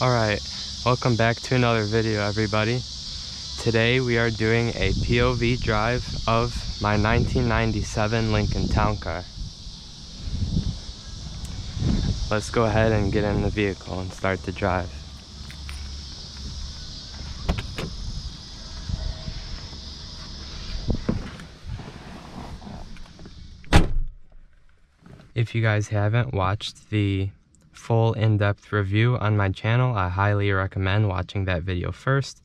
Alright, welcome back to another video, everybody. Today we are doing a POV drive of my 1997 Lincoln Town Car. Let's go ahead and get in the vehicle and start the drive. If you guys haven't watched the full in-depth review on my channel, I highly recommend watching that video first.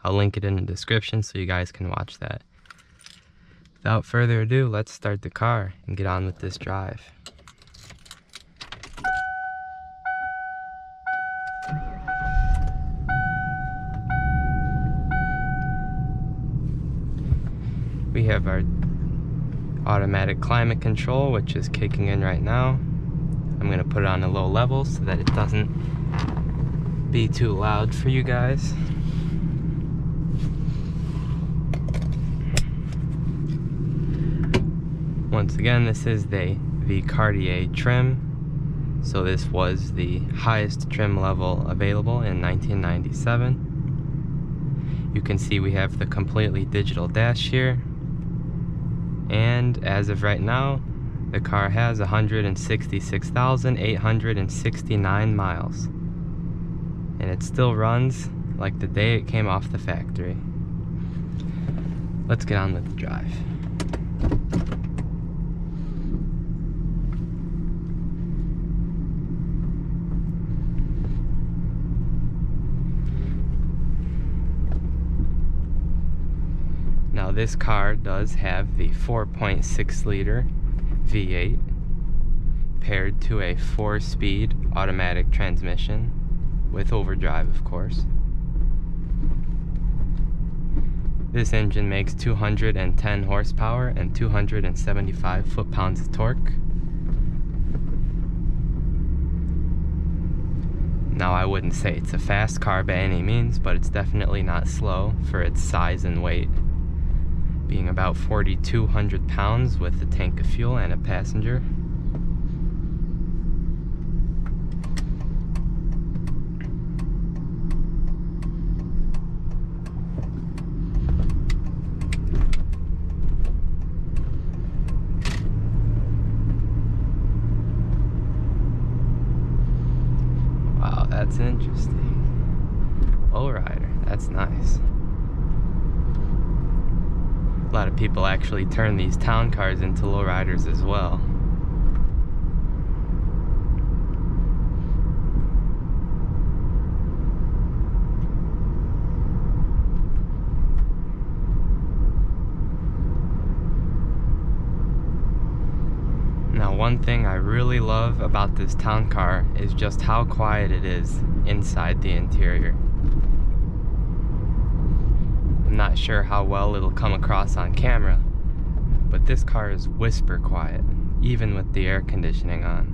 I'll link it in the description so you guys can watch that. Without further ado, let's start the car and get on with this drive. We have our automatic climate control, which is kicking in right now. I'm gonna put it on a low level so that it doesn't be too loud for you guys. Once again, this is the Cartier trim. So this was the highest trim level available in 1997. You can see we have the completely digital dash here. And as of right now, the car has 166,869 miles. And it still runs like the day it came off the factory. Let's get on with the drive. Now this car does have the 4.6 liter V8 paired to a 4-speed automatic transmission with overdrive, of course. This engine makes 210 horsepower and 275 foot-pounds of torque. Now I wouldn't say it's a fast car by any means, but it's definitely not slow for its size and weight, being about 4,200 pounds with a tank of fuel and a passenger. Wow, that's interesting. Lowrider, that's nice. A lot of people actually turn these town cars into lowriders as well. Now, one thing I really love about this town car is just how quiet it is inside the interior. I'm not sure how well it'll come across on camera, but this car is whisper quiet, even with the air conditioning on.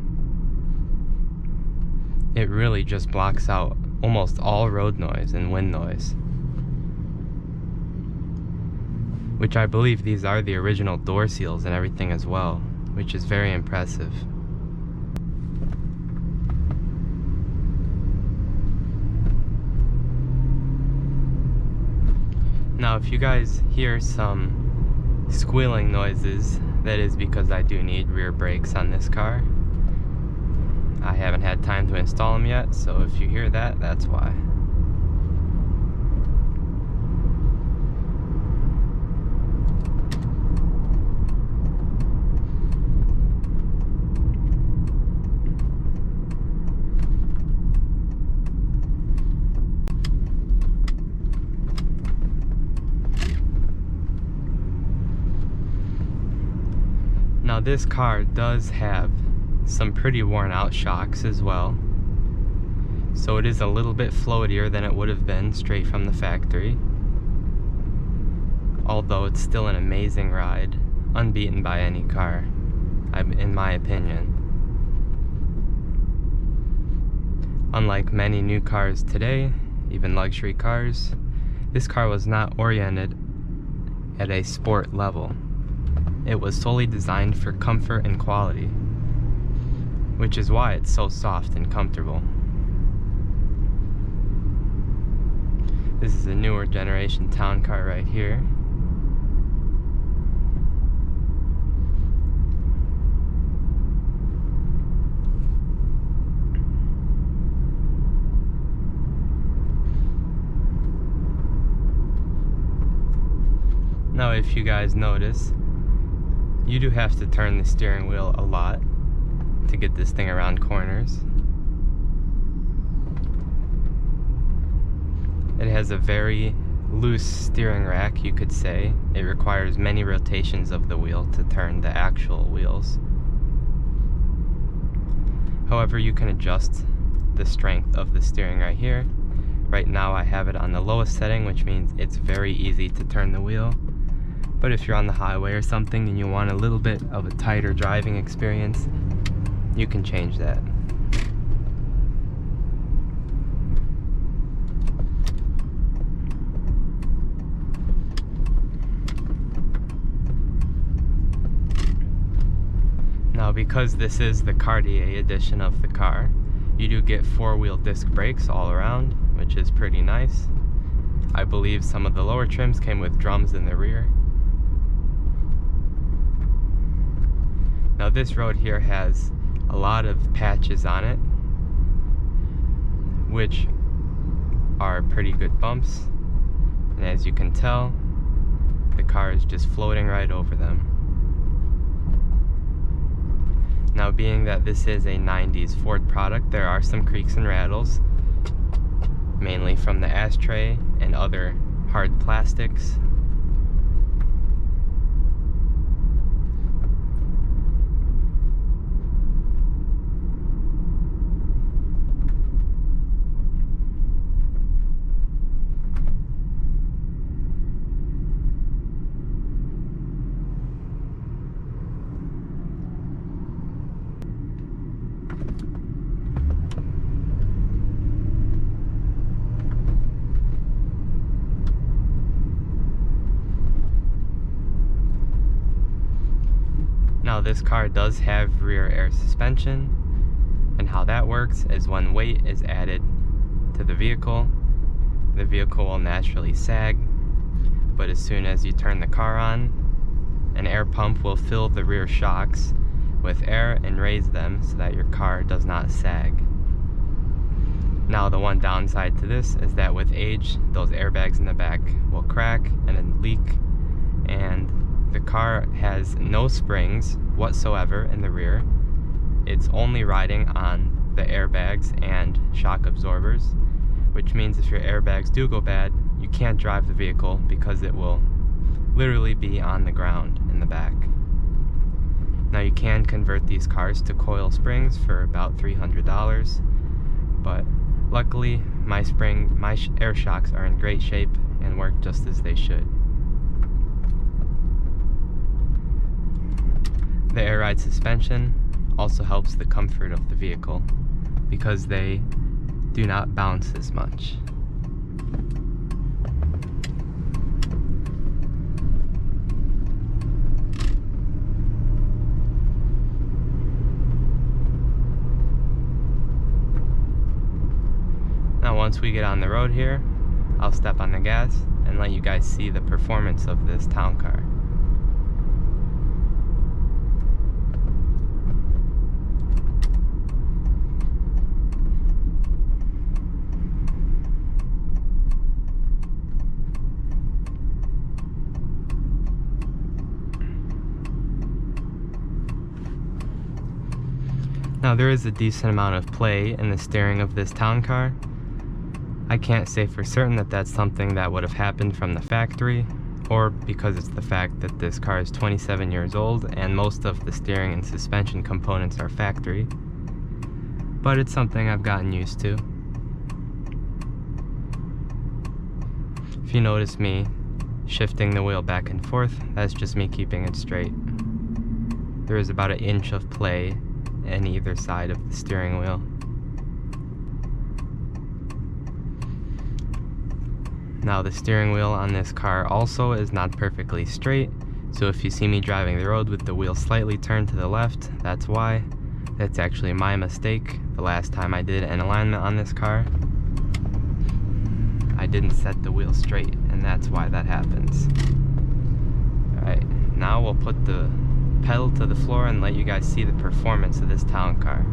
It really just blocks out almost all road noise and wind noise. Which I believe these are the original door seals and everything as well, which is very impressive. Now, if you guys hear some squealing noises, that is because I do need rear brakes on this car. I haven't had time to install them yet, so if you hear that, that's why. Now this car does have some pretty worn out shocks as well, so it is a little bit floatier than it would have been straight from the factory, although it's still an amazing ride, unbeaten by any car, in my opinion. Unlike many new cars today, even luxury cars, this car was not oriented at a sport level. It was solely designed for comfort and quality, which is why it's so soft and comfortable. This is a newer generation town car right here. Now, if you guys notice, you do have to turn the steering wheel a lot to get this thing around corners. It has a very loose steering rack, you could say. It requires many rotations of the wheel to turn the actual wheels. However, you can adjust the strength of the steering right here. Right now I have it on the lowest setting, which means it's very easy to turn the wheel. But if you're on the highway or something and you want a little bit of a tighter driving experience, you can change that. Now, because this is the Cartier edition of the car, you do get four-wheel disc brakes all around, which is pretty nice. I believe some of the lower trims came with drums in the rear. Now, this road here has a lot of patches on it, which are pretty good bumps, and as you can tell, the car is just floating right over them. Now, being that this is a 90s Ford product, there are some creaks and rattles, mainly from the ashtray and other hard plastics. Now, this car does have rear air suspension, and how that works is when weight is added to the vehicle will naturally sag, but as soon as you turn the car on, an air pump will fill the rear shocks with air and raise them so that your car does not sag. Now, the one downside to this is that with age, those airbags in the back will crack and then leak, and the car has no springs whatsoever in the rear. It's only riding on the airbags and shock absorbers, which means if your airbags do go bad, you can't drive the vehicle because it will literally be on the ground in the back. Now, you can convert these cars to coil springs for about $300, but luckily my air shocks are in great shape and work just as they should. The air ride suspension also helps the comfort of the vehicle because they do not bounce as much. Now, once we get on the road here, I'll step on the gas and let you guys see the performance of this town car. Now, there is a decent amount of play in the steering of this town car. I can't say for certain that that's something that would have happened from the factory, or because it's the fact that this car is 27 years old and most of the steering and suspension components are factory, but it's something I've gotten used to. If you notice me shifting the wheel back and forth, that's just me keeping it straight. There is about an inch of play in either side of the steering wheel. Now, the steering wheel on this car also is not perfectly straight, so if you see me driving the road with the wheel slightly turned to the left, that's why. That's actually my mistake. The last time I did an alignment on this car, I I didn't set the wheel straight, and that's why that happens. Alright, now we'll put the pedal to the floor and let you guys see the performance of this town car.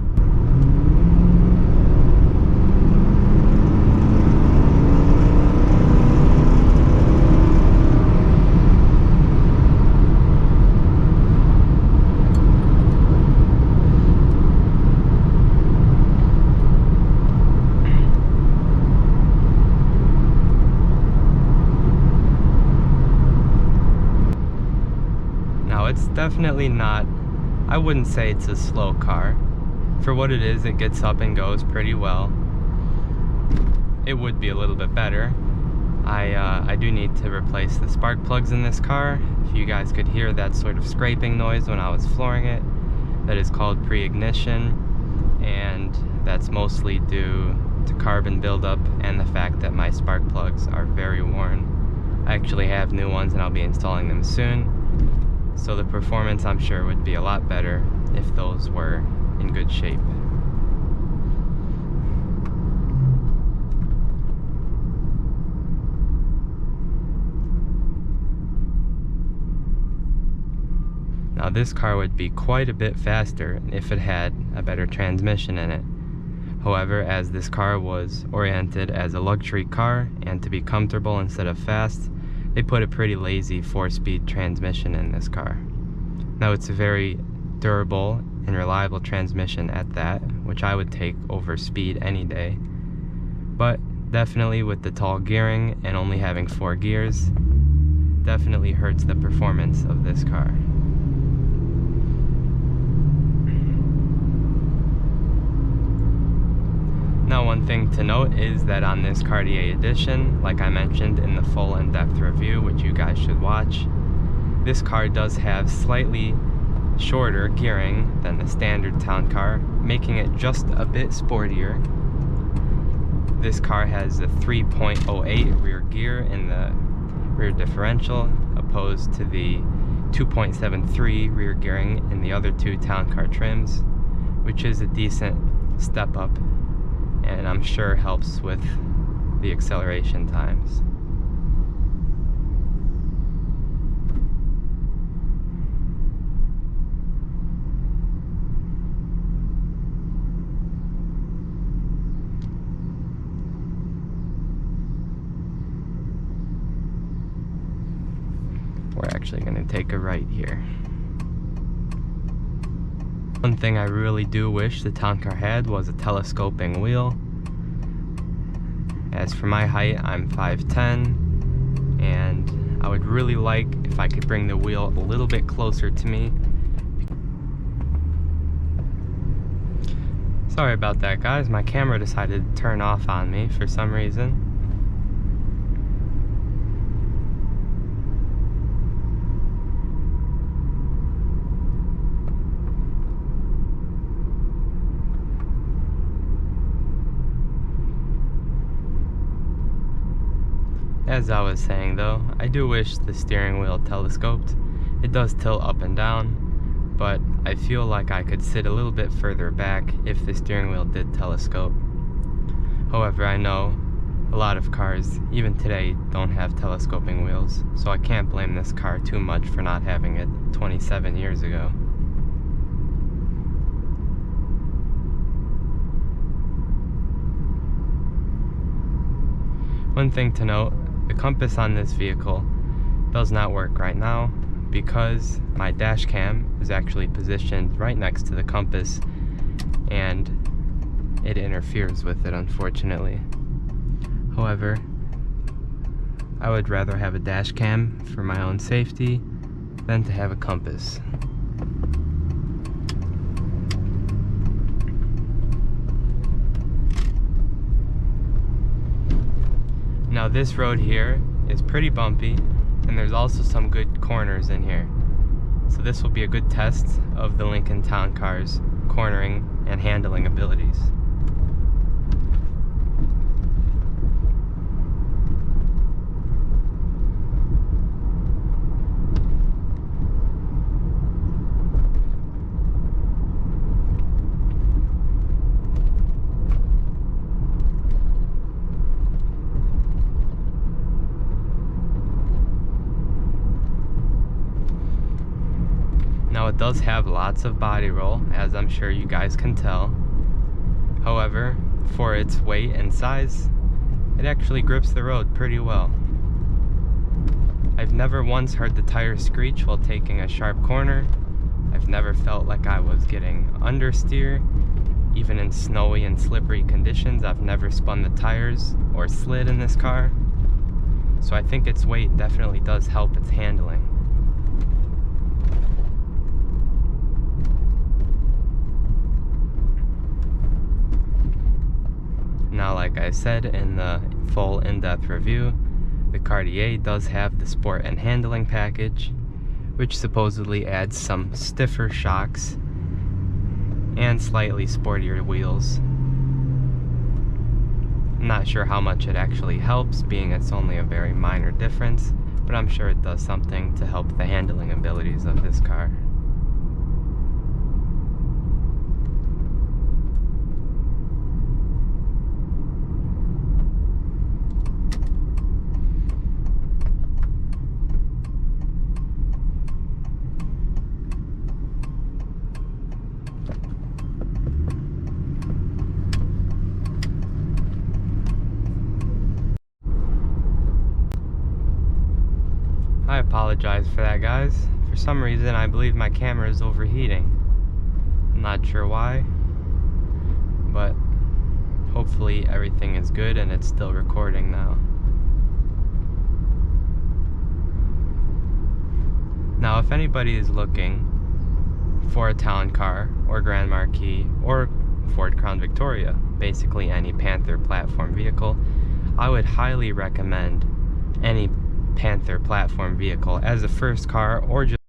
It's definitely not, I wouldn't say it's a slow car. For what it is, it gets up and goes pretty well. It would be a little bit better. I do need to replace the spark plugs in this car. If you guys could hear that sort of scraping noise when I was flooring it, that is called pre-ignition, and that's mostly due to carbon buildup and the fact that my spark plugs are very worn. I actually have new ones and I'll be installing them soon. So the performance, I'm sure, would be a lot better if those were in good shape. Now this car would be quite a bit faster if it had a better transmission in it. However, as this car was oriented as a luxury car and to be comfortable instead of fast, they put a pretty lazy 4-speed transmission in this car. Now it's a very durable and reliable transmission at that, which I would take over speed any day. But definitely with the tall gearing and only having 4 gears, definitely hurts the performance of this car. Now one thing to note is that on this Cartier edition, like I mentioned in the full in-depth review, which you guys should watch, this car does have slightly shorter gearing than the standard town car, making it just a bit sportier. This car has a 3.08 rear gear in the rear differential, opposed to the 2.73 rear gearing in the other two town car trims, which is a decent step up, and I'm sure helps with the acceleration times. We're actually going to take a right here. One thing I really do wish the town car had was a telescoping wheel. As for my height, I'm 5'10", and I would really like if I could bring the wheel a little bit closer to me. Sorry about that, guys. My camera decided to turn off on me for some reason. As I was saying though, I do wish the steering wheel telescoped. It does tilt up and down, but I feel like I could sit a little bit further back if the steering wheel did telescope. However, I know a lot of cars, even today, don't have telescoping wheels, so I can't blame this car too much for not having it 27 years ago. One thing to note, the compass on this vehicle does not work right now because my dash cam is actually positioned right next to the compass and it interferes with it, unfortunately. However, I would rather have a dash cam for my own safety than to have a compass. Now this road here is pretty bumpy, and there's also some good corners in here. So this will be a good test of the Lincoln Town Car's cornering and handling abilities. Now it does have lots of body roll, as I'm sure you guys can tell. However, for its weight and size, it actually grips the road pretty well. I've never once heard the tires screech while taking a sharp corner. I've never felt like I was getting understeer. Even in snowy and slippery conditions, I've never spun the tires or slid in this car. So I think its weight definitely does help its handling. Now, like I said in the full in-depth review, the Cartier does have the Sport and Handling package, which supposedly adds some stiffer shocks and slightly sportier wheels. I'm not sure how much it actually helps, being it's only a very minor difference, but I'm sure it does something to help the handling abilities of this car. I apologize for that, guys. For some reason, I believe my camera is overheating. I'm not sure why, but hopefully everything is good and it's still recording now. Now, if anybody is looking for a town car or Grand Marquis or Ford Crown Victoria, basically any Panther platform vehicle, I would highly recommend any Panther platform vehicle as a first car, or just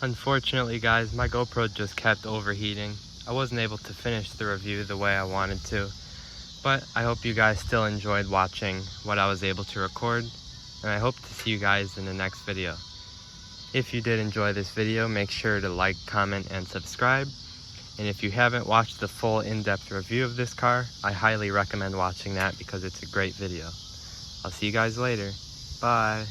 unfortunately, guys, my GoPro just kept overheating. I wasn't able to finish the review the way I wanted to, but I hope you guys still enjoyed watching what I was able to record, and I hope to see you guys in the next video. If you did enjoy this video, make sure to like, comment, and subscribe. And if you haven't watched the full in-depth review of this car, I highly recommend watching that because it's a great video. I'll see you guys later. Bye.